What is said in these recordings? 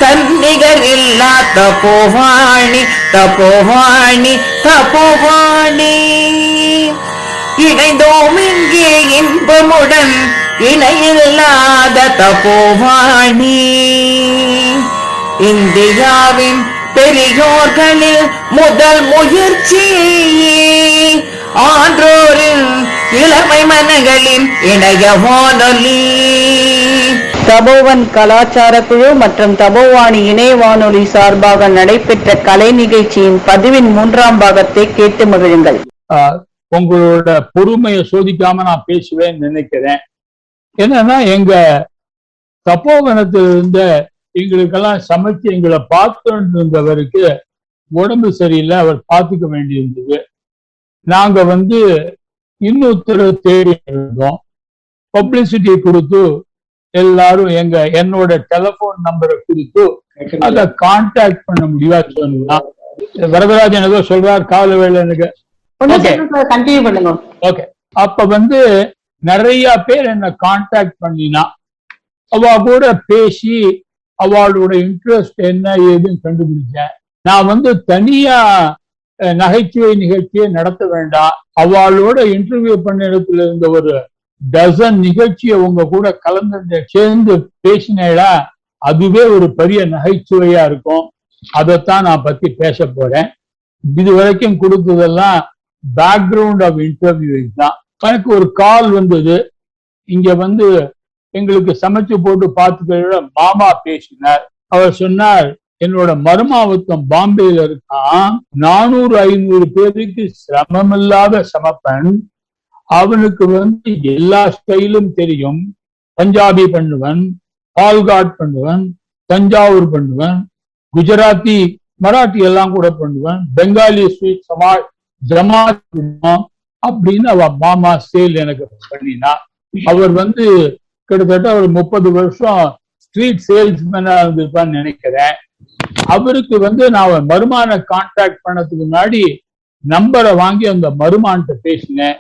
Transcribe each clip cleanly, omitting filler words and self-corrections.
தன்னிகரில்லா தபோவாணி தபோவாணி தபோவாணி. இணைந்தோம் இங்கே இன்பமுடன் இணையில்லாத தபோவாணி. இந்தியாவின் பெரியோர்களில் முதல் முயற்சி ஆன்றோரின் இளமை மனங்களின் இணைய வானொலி. தபோவன் கலாச்சார குழு மற்றும் தபோவாணி இணைய வானொலி சார்பாக நடைபெற்ற கலை நிகழ்ச்சியின் பதிவின் 3ஆம் பாகத்தை கேட்டு மகிழுங்கள். உங்களோட பொறுமையை சோதிக்காம நான் பேசுவேன்னு நினைக்கிறேன். என்னன்னா, எங்க தபோவனத்தில் இருந்த எங்களுக்கெல்லாம் சமைச்சு எங்களை பார்த்துட்டு இருந்தவருக்கு உடம்பு சரியில்லை, அவர் பார்த்துக்க வேண்டியிருந்தது. நாங்க இன்னொருத்தரை தேடி இருந்தோம். பப்ளிசிட்டி கொடுத்து எல்லாரும் என்னோட டெலிபோன் நம்பரை கொடுத்து அதை கான்டாக்ட் பண்ண முடியா சொன்னா. வரதராஜன் ஏதோ சொல்றார் கால வேலை எனக்கு. ஓகே, அப்ப நிறைய பேர் என்ன கான்டாக்ட் பண்ணினா அவ கூட பேசி அவளோட இன்ட்ரெஸ்ட் என்ன ஏதுன்னு கண்டுபிடிச்சேன். நான் தனியா நகைச்சுவை நிகழ்ச்சியை நடத்த வேண்டாம், அவளோட இன்டர்வியூ பண்ண இடத்துல இருந்த ஒரு டசன் நிகழ்ச்சியை உங்க கூட கலந்து சேர்ந்து பேசினேடா, அதுவே ஒரு பெரிய நகைச்சுவையா இருக்கும். அதைத்தான் நான் பத்தி பேச போறேன். இது வரைக்கும் கொடுத்ததெல்லாம் பேக்ரவுண்ட் ஆஃப் இன்டர்வியூ தான். எனக்கு ஒரு கால் வந்தது. இங்க எங்களுக்கு சமைச்சு போட்டு பார்த்துக்கிற மாமா பேசினார். அவர் சொன்னார், என்னோட மருமாவத்தம் பாம்பேல இருக்கான், 400-500 பேருக்கு சிரமமில்லாத சமைப்பன். அவனுக்கு எல்லா ஸ்டைலும் தெரியும். பஞ்சாபி பண்ணுவன், பால்காட் பண்ணுவன், தஞ்சாவூர் பண்ணுவன், குஜராத்தி மராட்டி எல்லாம் கூட பண்ணுவன், பெங்காலி ஸ்வீட் ஜமாத் அப்படின்னு அவ மாமா சேல் எனக்கு பண்ணினா. அவர் கிட்டத்தட்ட ஒரு 30 வருஷம் ஸ்ட்ரீட் சேல்ஸ்மேனா இருந்திருப்பான்னு நினைக்கிறேன். அவருக்கு நான் மருமான கான்டாக்ட் பண்ணதுக்கு முன்னாடி நம்பரை வாங்கி அந்த மருமான்ட்ட பேசினேன்.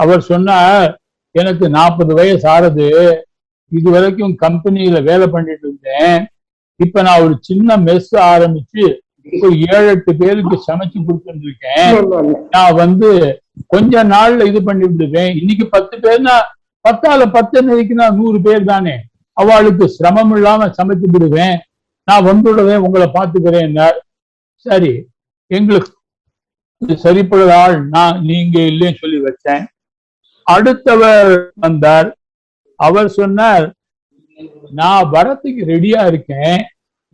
அவர் சொன்னார், எனக்கு 40 வயசு ஆறுது, இது வரைக்கும் கம்பெனியில வேலை பண்ணிட்டு இருந்தேன். இப்ப நான் ஒரு சின்ன மெஸ் ஆரம்பிச்சு ஒரு 7-8 பேருக்கு சமைச்சு கொடுத்துட்டு இருக்கேன். நான் கொஞ்ச நாள்ல இது பண்ணி விடுவேன். இன்னைக்கு 10 பேர்னா 10ஆல 10 நினைக்குன்னா 100 பேர் தானே, அவளுக்கு சிரமம் இல்லாம சமைச்சு விடுவேன். நான் வந்துடுவேன், உங்களை பார்த்துக்கிறேன். சரி, எங்களுக்கு சரிப்படுற ஆள் நீங்க இல்லைன்னு சொல்லி வச்சேன். அடுத்தவர் வந்தார். அவர் சொன்னார், நான் வரத்துக்கு ரெடியா இருக்கேன்.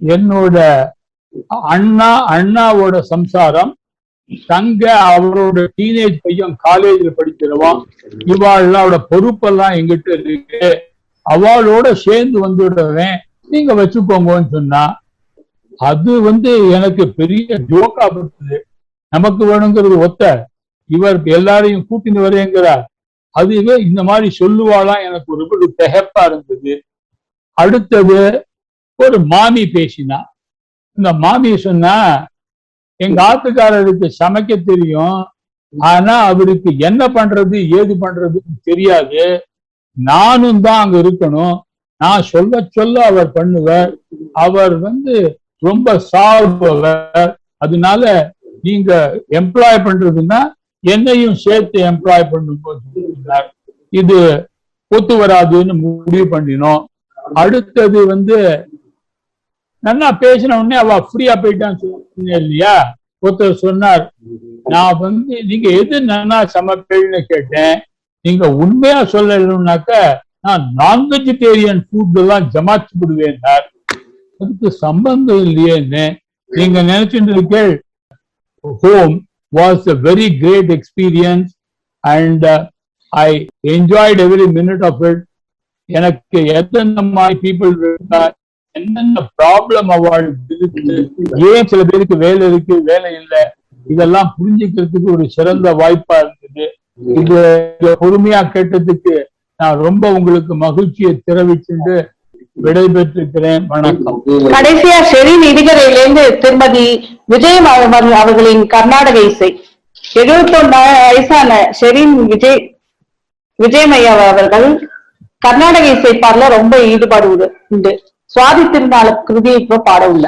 என்னோட அண்ணாவோட சம்சாரம் தங்க, அவரோட டீனேஜ் பையன் காலேஜ்ல படிக்கிறவான், இவாளோட பொறுப்பெல்லாம் எங்கிட்ட இருக்கு, அவளோட சேர்ந்து வந்துடுவேன், நீங்க வச்சுக்கோங்கன்னு சொன்னா. அது எனக்கு பெரிய ஜோக்கா படுத்துது. நமக்கு வேணுங்கிறது ஒத்த, இவர் எல்லாரையும் கூட்டின்னு வரேங்கிறார். அதுவே இந்த மாதிரி சொல்லுவாளாம், எனக்கு ஒரு திகைப்பா இருந்தது. அடுத்தது ஒரு மாமி பேசினா. இந்த மாமி சொன்னா, எங்க ஆத்துக்காரருக்கு சமைக்க தெரியும், ஆனா அவருக்கு என்ன பண்றது ஏது பண்றதுன்னு தெரியாது. நானும் தான் அங்க இருக்கணும், நான் சொல்ல சொல்ல அவர் பண்ணுவார். அவர் ரொம்ப சால்பவர். அதனால நீங்க எம்ப்ளாய் பண்றதுன்னா என்னையும் சேர்த்து எம்ப்ளாய் பண்ணும்போது இது ஒத்து வராதுன்னு முடிவு பண்ணினோம். அடுத்தது நல்லா பேசின உடனே அவ ஃப்ரீயா போயிட்டான்னு சொன்னேன் இல்லையா. ஒருத்தர் சொன்னார், நான் நீங்க எது நல்லா சமைப்பேன்னு கேட்டேன். நீங்க உண்மையா சொல்லணும்னாக்க நான் நான் வெஜிடேரியன் ஃபுட் எல்லாம் ஜமாச்சு விடுவேன். அதுக்கு சம்பந்தம் இல்லையேன்னு நீங்க நினைச்சுட்டு இருக்கேன். Home was a very great experience and I enjoyed every minute of it. எனக்கு எந்தெந்த மாதிரி பீப்புள் என்னென்ன ப்ராப்ளம் அவளுக்கு இருக்கு, ஏன் சில பேருக்கு வேலை இருக்கு வேலை இல்லை, இதெல்லாம் புரிஞ்சுக்கிறதுக்கு ஒரு சிறந்த வாய்ப்பா இருந்தது. இது பொறுமையா கேட்டதுக்கு நான் ரொம்ப உங்களுக்கு மகிழ்ச்சியை தெரிவிச்சுட்டு விடைபெற்றிருக்கிறேன். வணக்கம். கடைசியா ஷெரீன் இடிகரையிலிருந்து திருமதி விஜய் அவர்களின் கர்நாடக இசை. 71 வயசான ஷெரீன் விஜயமையா அவர்கள் கர்நாடக இசை பாடல ரொம்ப ஈடுபாடு உண்டு. சுவாதி திருநாள கிருதியை இப்போ பாட உள்ள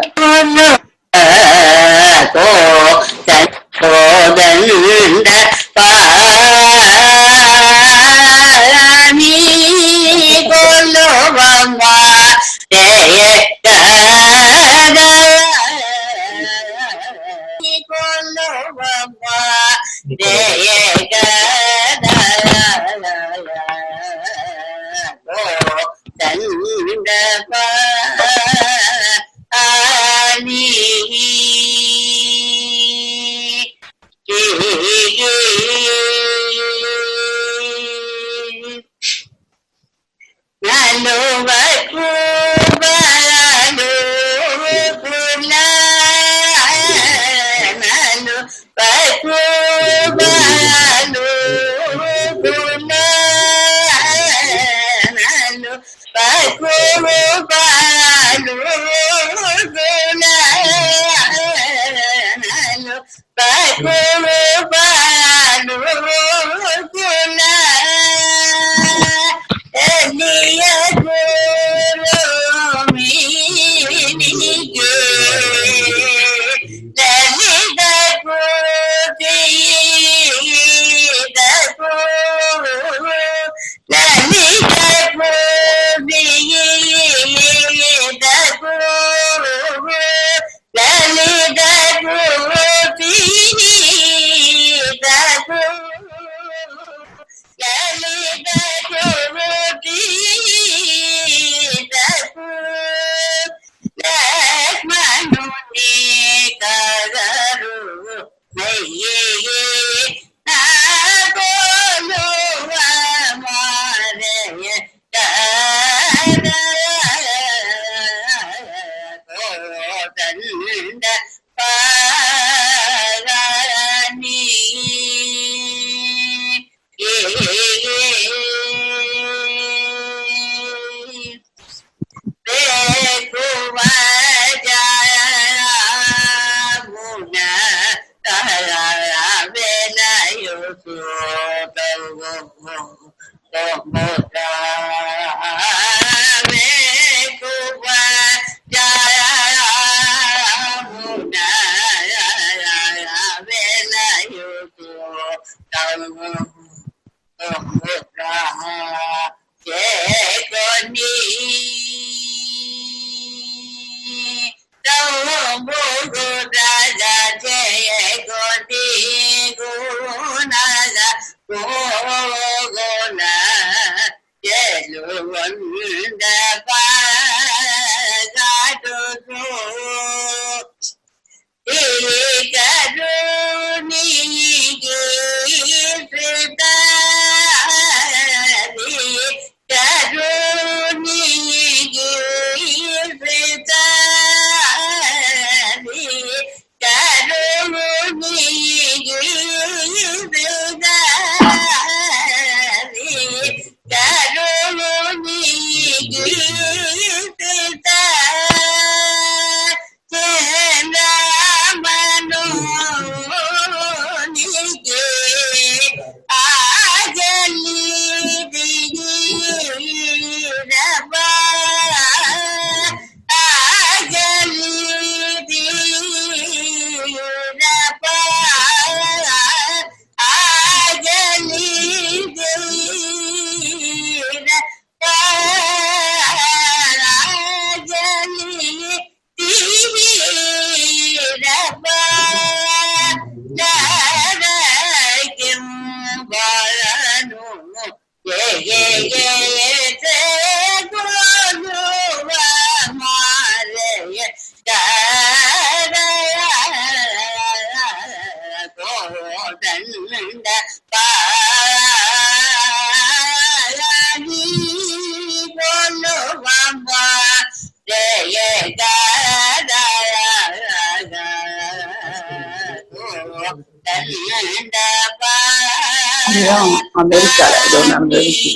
அமெரிக்கால ஏதோ நடந்துச்சு.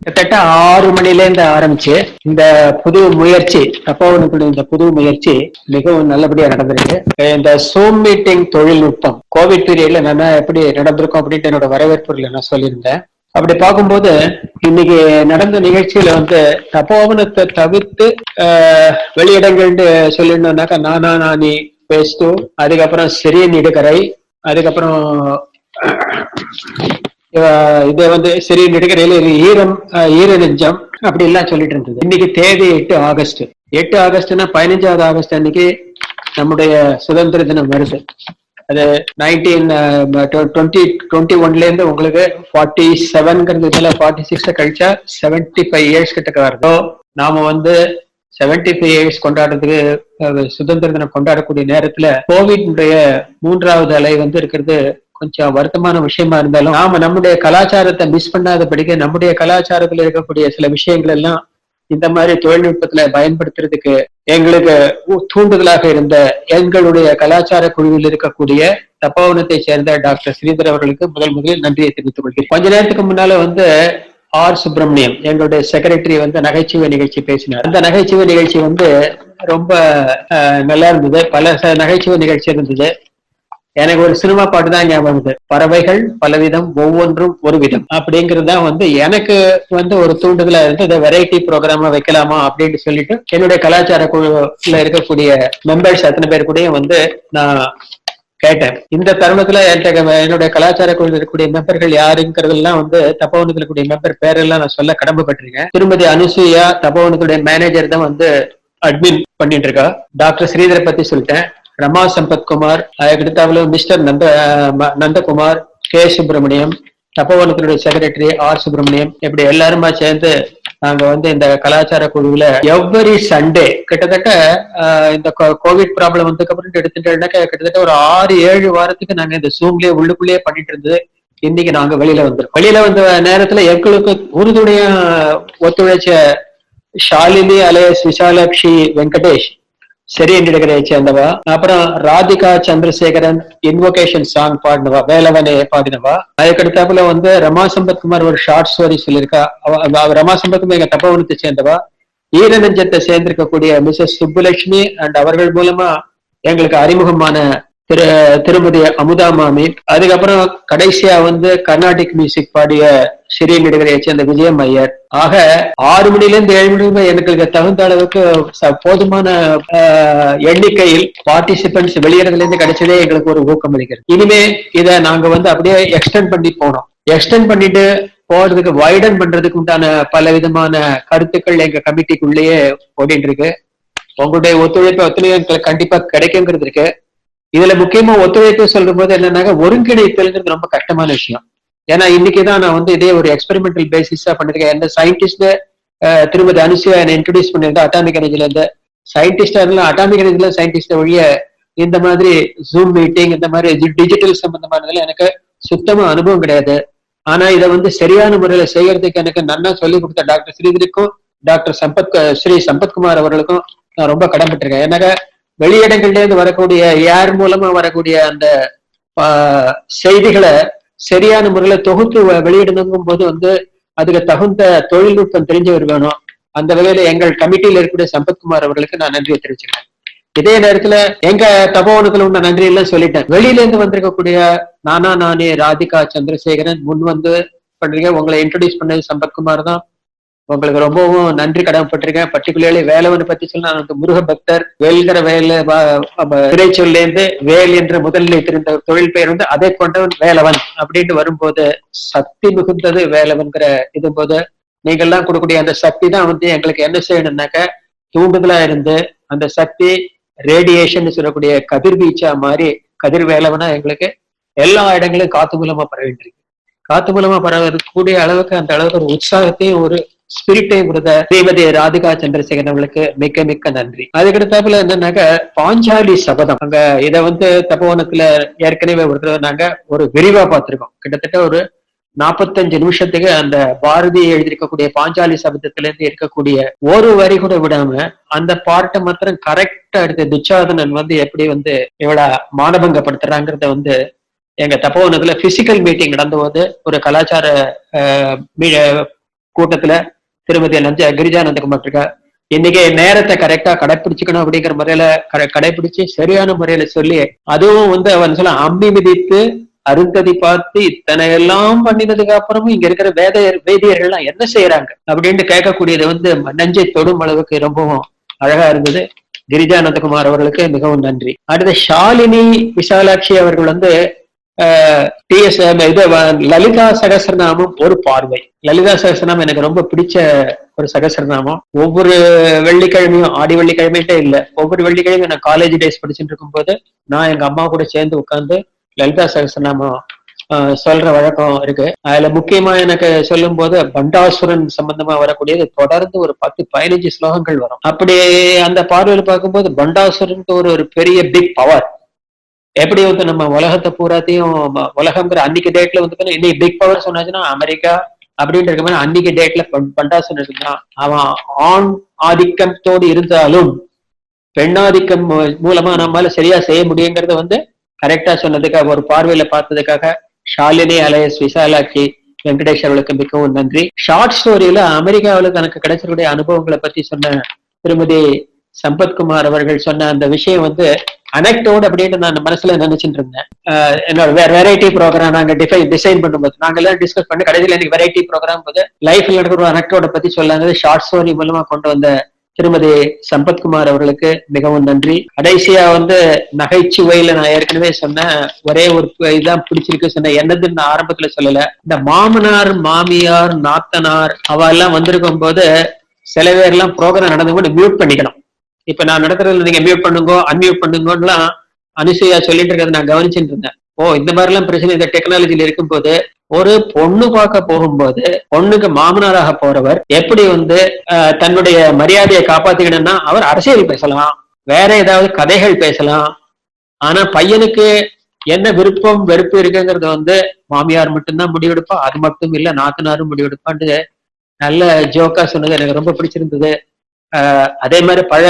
கிட்டத்தட்ட 6 மணில இருந்து ஆரம்பிச்சு இந்த புது முயற்சி தப்போவனுக்குள்ள இந்த புது முயற்சி மிகவும் நல்லபடியா நடந்திருக்கு. இந்த சூம் மீட்டிங் தொழில்நுட்பம் கோவிட் பீரியட்ல நான் எப்படி நடந்திருக்கும் அப்படின்ட்டு என்னோட வரவேற்புல நான் சொல்லியிருந்தேன். அப்படி பார்க்கும்போது இன்னைக்கு நடந்த நிகழ்ச்சியில வந்து தபோவனத்தை தவிர்த்து வெளியிடங்கள்னு சொல்லிடணும்னாக்கா நானி பேஸ்து, அதுக்கப்புறம் சிறிய நிடுகரை, அதுக்கப்புறம் இதை வந்து சிறிய நெடுக்கரையில ஈர நெஞ்சம் அப்படி எல்லாம் சொல்லிட்டு இருந்தது. இன்னைக்கு தேதி 8 ஆகஸ்ட். 8 ஆகஸ்ட்னா 15வது ஆகஸ்ட் அன்னைக்கு நம்முடைய சுதந்திர தினம் வருது. அது 1921ல இருந்து உங்களுக்கு 47ங்கிறதுல 46 கழிச்சா 75 இயர்ஸ் கிட்ட வருதோ. நாம வந்து 75 இயர்ஸ் கொண்டாடுறதுக்கு சுதந்திர தினம் கொண்டாடக்கூடிய நேரத்துல கோவிட் 3வது அலை வந்து இருக்கிறது கொஞ்சம் வருத்தமான விஷயமா இருந்தாலும் நாம நம்முடைய கலாச்சாரத்தை மிஸ் பண்ணாதபடிக்கு நம்முடைய கலாச்சாரத்துல இருக்கக்கூடிய சில விஷயங்கள் எல்லாம் இந்த மாதிரி தொழில்நுட்பத்துல பயன்படுத்துறதுக்கு எங்களுக்கு தூண்டுதலாக இருந்த எங்களுடைய கலாச்சார குழுவில் இருக்கக்கூடிய தபோவனத்தை சேர்ந்த டாக்டர் ஸ்ரீதர் அவர்களுக்கு முதலில் நன்றியை தெரிவித்துக் கொள்கிறேன். கொஞ்ச நேரத்துக்கு முன்னால வந்து ஆர் சுப்பிரமணியம் எங்களுடைய செக்ரட்டரி வந்து நகைச்சுவை நிகழ்ச்சி பேசினார். அந்த நகைச்சுவை நிகழ்ச்சி வந்து ரொம்ப நல்லா இருந்தது. பல நகைச்சுவை நிகழ்ச்சி இருந்தது. எனக்கு ஒரு சினிமா பாட்டு தான் ஞாபகம் வருது. பறவைகள் பலவிதம் ஒவ்வொன்றும் ஒரு விதம் அப்படிங்கிறது தான் வந்து எனக்கு வந்து ஒரு தூண்டுதலா இருந்து இதை வெரைட்டி ப்ரோக்ராமா வைக்கலாமா அப்படின்னு சொல்லிட்டு என்னுடைய கலாச்சார குழுல இருக்கக்கூடிய மெம்பர்ஸ் அத்தனை பேர் கூடயும் வந்து நான் கேட்டேன். இந்த தருணத்துல என்னுடைய கலாச்சார குழுவில் இருக்கக்கூடிய மெம்பர்கள் யாருங்கிறதெல்லாம் வந்து தபோவனத்துல கூடிய மெம்பர் பேரெல்லாம் நான் சொல்ல கடமைப்பட்டிருக்கேன். திருமதி அனுசூயா தபோவனத்துடைய மேனேஜர் தான் வந்து அட்மின் பண்ணிட்டு இருக்கா. டாக்டர் ஸ்ரீதரை பத்தி சொல்லிட்டேன். ரமா சம்பத்குமார், அதுக்கடுத்தாப்புல மிஸ்டர் நந்தகுமார், கே சுப்பிரமணியம், தபோவனத்தினுடைய செக்ரட்டரி ஆர் சுப்பிரமணியம், இப்படி எல்லாருமா சேர்ந்து நாங்க வந்து இந்த கலாச்சார குழுவுல எவ்வரி சண்டே கிட்டத்தட்ட இந்த கோவிட் ப்ராப்ளம் வந்ததுக்கு அப்புறம் எடுத்துட்டோம்னாக்க கிட்டத்தட்ட ஒரு 6-7 வாரத்துக்கு நாங்க இந்த ஜூம்லயே உள்ளுக்குள்ளேயே பண்ணிட்டு இருந்தது. இன்னைக்கு நாங்க வெளியில வந்துடும். வெளியில வந்த நேரத்துல எங்களுக்கு உறுதுணையா ஒத்துழைச்ச ஷாலினி அலையஸ் விசாலாட்சி வெங்கடேஷ் சரி நடிகரை சேர்ந்தவா, அப்புறம் ராதிகா சந்திரசேகரன் இன்வோகேஷன் சாங் பாடினவா, வேலவனே பாடினவா. அதுக்கடுத்தாப்புல வந்து ரமா சம்பத்குமார் ஒரு ஷார்ட் ஸ்டோரி சொல்லியிருக்கா. ரமா சம்பத்குமார் எங்க தபோவனத்தை சேர்ந்தவா. ஈரநெஞ்சத்தை சேர்ந்திருக்கக்கூடிய மிஸ்ஸஸ் சுப்புலட்சுமி அண்ட் அவர்கள் மூலமா எங்களுக்கு அறிமுகமான திருமதி அமுதா மாமி. அதுக்கப்புறம் கடைசியா வந்து கர்நாடிக் மியூசிக் பாடிய சிறிய நடிகரை சேர்ந்த விஜயம் ஐயர். ஆக 6 மணில இருந்து 7 மணி எனக்கு தகுந்த அளவுக்கு போதுமான எண்ணிக்கையில் பார்ட்டிசிபென்ட்ஸ் வெளியிடத்துல இருந்து கிடைச்சதே எங்களுக்கு ஒரு ஊக்கம் அளிக்கிறது. இனிமே இதை நாங்க வந்து அப்படியே எக்ஸ்டெண்ட் பண்ணி போனோம். எக்ஸ்டெண்ட் பண்ணிட்டு போறதுக்கு வைடன் பண்றதுக்கு உண்டான பல விதமான கருத்துக்கள் எங்க கமிட்டிக்குள்ளேயே ஓடிட்டு இருக்கு. உங்களுடைய ஒத்துழைப்பு கண்டிப்பா கிடைக்குங்கிறது இருக்கு. இதுல முக்கியமா ஒத்துழைப்பு சொல்லும் போது என்னன்னாக்க ஒருங்கிணைத்தல்ங்கிறது ரொம்ப கஷ்டமான விஷயம். ஏன்னா இன்னைக்குதான் நான் வந்து இதே ஒரு எக்ஸ்பெரிமெண்டல் பேசிஸா பண்ணிருக்கேன். என்ன சயின்டிஸ்ட் திருமதி அனுசுயா என்னை இன்ட்ரோடியூஸ் பண்ணிருந்தேன் அட்டாமிக் எனர்ஜில இருந்து. சயின்டிஸ்டா இருந்தாலும் அட்டாமிக் எனர்ஜில சயின்டிஸ்ட வழிய இந்த மாதிரி ஜூம் மீட்டிங் இந்த மாதிரி டிஜிட்டல் சம்பந்தமானதுல எனக்கு சுத்தமா அனுபவம் கிடையாது. ஆனா இதை வந்து சரியான முறையில செய்யறதுக்கு எனக்கு நன்னா சொல்லி கொடுத்த டாக்டர் ஸ்ரீதருக்கும் டாக்டர் ஸ்ரீ சம்பத்குமார் அவர்களுக்கும் நான் ரொம்ப கடன்பட்டிருக்கேன். எனக்கு வெளியிடங்கள்ல இருந்து வரக்கூடிய யார் மூலமா வரக்கூடிய அந்த செய்திகளை சரியான முறையில தொகுத்து வெளியிடணுங்கும் போது வந்து அதுக்கு தகுந்த தொழில்நுட்பம் தெரிஞ்சவர் வேணும். அந்த வகையில எங்கள் கமிட்டியில இருக்கக்கூடிய சம்பத்குமார் அவர்களுக்கு நான் நன்றியை தெரிவிச்சுக்கிறேன். இதே நேரத்துல எங்க தபோவனத்துல உள்ள நன்றி எல்லாம் சொல்லிட்டேன். வெளியில இருந்து வந்திருக்கக்கூடிய நானே ராதிகா சந்திரசேகரன் முன் வந்து பண்றீங்க. உங்களை இன்ட்ரோடியூஸ் பண்ணது சம்பத்குமார் தான். உங்களுக்கு ரொம்பவும் நன்றி கடமைப்பட்டிருக்கேன். பர்டிகுலர்லி வேலவனை பத்தி சொல்ல நான் வந்து முருக பக்தர். வேல்கிற வேலை திரைச்சொல்ல இருந்து வேல் என்ற முதலில் தெரிந்த தொழில் பெயர் வந்து அதை கொண்டவன் வேலவன் அப்படின்னு வரும்போது சக்தி மிகுந்தது வேலவன்கிற இது போது நீங்கள்லாம் கொடுக்கக்கூடிய அந்த சக்தி தான் வந்து எங்களுக்கு என்ன செய்யணும்னாக்க தூண்டுதலா இருந்து அந்த சக்தி ரேடியேஷன் சொல்லக்கூடிய கதிர்வீச்சா மாதிரி கதிர் வேலவனா எங்களுக்கு எல்லா இடங்களும் காத்து மூலமா பரவிட்டு இருக்கு. காத்து மூலமா பரவக்கூடிய அளவுக்கு அந்த அளவுக்கு ஒரு உற்சாகத்தையும் ஒரு ஸ்பிரிட்டையும் கொடுத்த ஸ்ரீமதி ராதிகா சந்திரசேகரன் அவர்களுக்கு மிக்க மிக்க நன்றி. அதுக்கடுத்தாப்புல என்னன்னாக்க பாஞ்சாலி சபதம் அங்க இதை வந்து தபோவனத்துல ஏற்கனவே நாங்க ஒரு விரிவா பார்த்திருக்கோம். கிட்டத்தட்ட ஒரு 45 நிமிஷத்துக்கு அந்த பாரதி எழுதியிருக்கக்கூடிய பாஞ்சாலி சபதத்துல இருந்து இருக்கக்கூடிய ஒரு வரி கூட விடாம அந்த பாட்டை மாத்திரம் கரெக்டா எடுத்து துச்சாதனன் வந்து எப்படி வந்து இவ்வளவு மானபங்கப்படுத்துறாங்கிறத வந்து எங்க தபோவனத்துல பிசிக்கல் மீட்டிங் நடந்த போது ஒரு கலாச்சார கூட்டத்துல திருமதி கிரிஜா நந்தகுமார் இருக்கா. இன்னைக்கு நேரத்தை கரெக்டா கடைபிடிச்சுக்கணும் அப்படிங்கிற முறையில கடைபிடிச்சு சரியான முறையில சொல்லி அதுவும் வந்து அவன் சொல்ல அம்மி மிதித்து அருந்ததி பார்த்து இத்தனை எல்லாம் பண்ணினதுக்கு அப்புறமும் இங்க இருக்கிற வேதியர்கள்லாம் என்ன செய்யறாங்க அப்படின்னு கேட்கக்கூடியது வந்து நெஞ்சை தொடும் அளவுக்கு ரொம்பவும் அழகா இருந்தது. கிரிஜா நந்தகுமார் அவர்களுக்கு மிகவும் நன்றி. அடுத்து ஷாலினி விசாலாட்சி அவர்கள் வந்து லலிதா சகஸ்ரநாமம் ஒரு பார்வை. லலிதா சகஸ்ரநாமம் எனக்கு ரொம்ப பிடிச்ச ஒரு சகஸ்ரநாமம். ஒவ்வொரு வெள்ளிக்கிழமையும், ஆடி வெள்ளிக்கிழமையிட்டே இல்ல, ஒவ்வொரு வெள்ளிக்கிழமையும் நான் காலேஜ் டேஸ் படிச்சுட்டு இருக்கும் போது நான் எங்க அம்மா கூட சேர்ந்து உட்கார்ந்து லலிதா சகஸ்ரநாமம் சொல்ற வழக்கம் இருக்கு. அதுல முக்கியமா எனக்கு சொல்லும் போது பண்டாசுரன் சம்பந்தமா வரக்கூடியது தொடர்ந்து ஒரு 10-15 ஸ்லோகங்கள் வரும். அப்படி அந்த பார்வையில் பார்க்கும்போது பண்டாசுரனுக்கு ஒரு பெரிய பிக் பவர். எப்படி வந்து நம்ம உலகத்தை பூராத்தையும் உலகம்ங்கிற அன்னைக்கு டேட்ல வந்து இன்னைக்கு பிக் பவர் சொன்னாச்சுன்னா அமெரிக்கா அப்படின்ற இருக்க மாதிரி அன்னைக்கு டேட்ல பண்டாசுரன் இருந்தான். அவன் ஆண் ஆதிக்கத்தோடு இருந்தாலும் பெண்ணாதிக்கம் மூலமா நம்மளால சரியா செய்ய முடியுங்கிறத வந்து கரெக்டா சொன்னதுக்காக, ஒரு பார்வையில பார்த்ததுக்காக ஷாலினி அலையஸ் விசாலாட்சி வெங்கடேஷ் அவர்களுக்கு மிகவும் நன்றி. ஷார்ட் ஸ்டோரியில அமெரிக்காவில் தனக்கு கிடைச்சக்கூடிய அனுபவங்களை பத்தி சொன்ன திருமதி சம்பத்குமார் அவர்கள் சொன்ன அந்த விஷயம் வந்து அனெக்டோட் அப்படின்னு நான் மனசுல நினைச்சிட்டு இருந்தேன். என்னோட வெரைட்டி ப்ரோக்ராம் நாங்க டிசைன் பண்ணும்போது நாங்க எல்லாம் டிஸ்கஸ் பண்ணி கடைசியில் எனக்கு வெரைட்டி ப்ரோக்ராம் போது லைஃப்ல நடக்கிற அனெக்டோட பத்தி சொல்லாங்க. ஷார்ட் ஸ்டோரி மூலமா கொண்டு வந்த திருமதி சம்பத்குமார் அவர்களுக்கு மிகவும் நன்றி. கடைசியா வந்து நகைச்சுவையில நான் ஏற்கனவே சொன்னேன், ஒரே ஒரு இதுதான் பிடிச்சிருக்கு சொன்ன, என்னதுன்னு நான் ஆரம்பத்துல சொல்லல. இந்த மாமனார் மாமியார் நாத்தனார் அவ எல்லாம் வந்திருக்கும் போது சில பேர் எல்லாம் ப்ரோக்ராம் நடந்து கூட மியூட் பண்ணிக்கணும். இப்ப நான் நடத்துறதுல நீங்க மியூட் பண்ணுங்க அன்மியூட் பண்ணுங்கலாம் அனுசூயா சொல்லிட்டு இருக்கிறத நான் கவனிச்சுட்டு இருந்தேன். இந்த மாதிரி எல்லாம் பிரச்சனை இந்த டெக்னாலஜில இருக்கும் போது ஒரு பொண்ணு பார்க்க போகும்போது பொண்ணுக்கு மாமனாராக போறவர் எப்படி வந்து தன்னுடைய மரியாதையை காப்பாத்திக்கணும்னா அவர் அரசியல் பேசலாம், வேற ஏதாவது கதைகள் பேசலாம். ஆனா பையனுக்கு என்ன விருப்பம் வெறுப்பு இருக்குங்கிறது வந்து மாமியார் மட்டும்தான் முடிவெடுப்பா, அது மட்டும் இல்ல நாத்தனாரும் முடிவெடுப்பான்னு நல்ல ஜோக்கா சொன்னது எனக்கு ரொம்ப பிடிச்சிருந்தது. அதே மாதிரி பல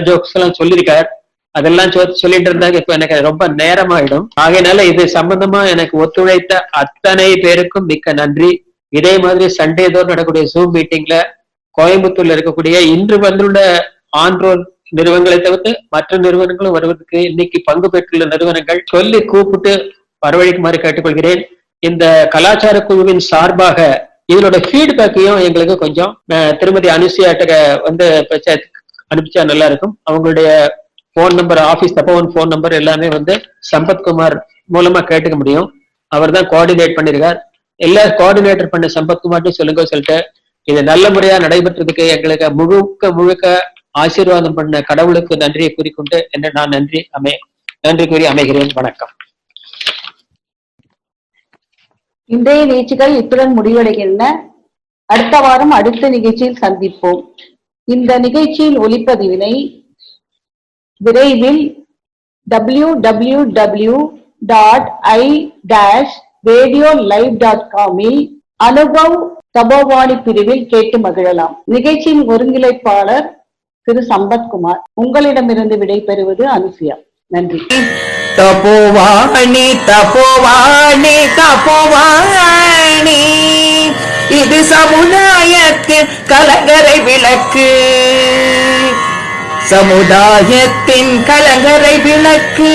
ஜோக்ஸ் எல்லாம் சொல்லியிருக்கார். அதெல்லாம் சொல்லிட்டு இருந்தாங்க. இப்ப எனக்கு ரொம்ப நேரமாயிடும். ஆகையினால இது சம்பந்தமா எனக்கு ஒத்துழைத்த அத்தனை பேருக்கும் மிக்க நன்றி. இதே மாதிரி சண்டே தோறும் நடக்கக்கூடிய ஜூம் மீட்டிங்ல கோயம்புத்தூர்ல இருக்கக்கூடிய இன்று வந்துள்ள ஆன்றோர் நிறுவனங்களை தவிர்த்து மற்ற நிறுவனங்களும் வருவதற்கு இன்னைக்கு பங்கு பெற்றுள்ள நிறுவனங்கள் சொல்லி கூப்பிட்டு வரவழைக்குமாறு கேட்டுக்கொள்கிறேன். இந்த கலாச்சார குழுவின் சார்பாக இதனோட ஃபீட்பேக்கையும் எங்களுக்கு கொஞ்சம் திருமதி அனுசியாட்ட வந்து அனுப்பிச்சா நல்லா இருக்கும். அவங்களுடைய போன் நம்பர், ஆபீஸ் தப்போன் போன் நம்பர் எல்லாமே வந்து சம்பத்குமார் மூலமா கேட்டுக்க முடியும். அவர் தான் கோஆர்டினேட் பண்ணிருக்கார். எல்லா கோஆர்டினேட்டர் பண்ண சம்பத்குமார்ட்டும் சொல்லிட்டு இது நல்ல முறையா நடைபெற்றதுக்கு எங்களுக்கு முழுக்க ஆசீர்வாதம் பண்ண கடவுளுக்கு நன்றியை கூறிக்கொண்டு என்ன நான் நன்றி கூறி அமைகிறேன். வணக்கம். இன்றைய நிகழ்ச்சிகள் இத்துடன் முடிவடைகின்றன. அடுத்த வாரம் அடுத்த நிகழ்ச்சியில் சந்திப்போம். இந்த நிகழ்ச்சியின் ஒலிப்பதிவினை விரைவில் www.i-radiolive.com அனுபவ் தபோவாணி பிரிவில் கேட்டு மகிழலாம். நிகழ்ச்சியின் ஒருங்கிணைப்பாளர் திரு சம்பத்குமார். உங்களிடமிருந்து விடைபெறுவது அனுசியா. நன்றி. தபோவாணி தபோவாணி தபோவாணி, இது சமுதாயத்தின் கலங்கரை விளக்கு, சமுதாயத்தின் கலங்கரை விளக்கு.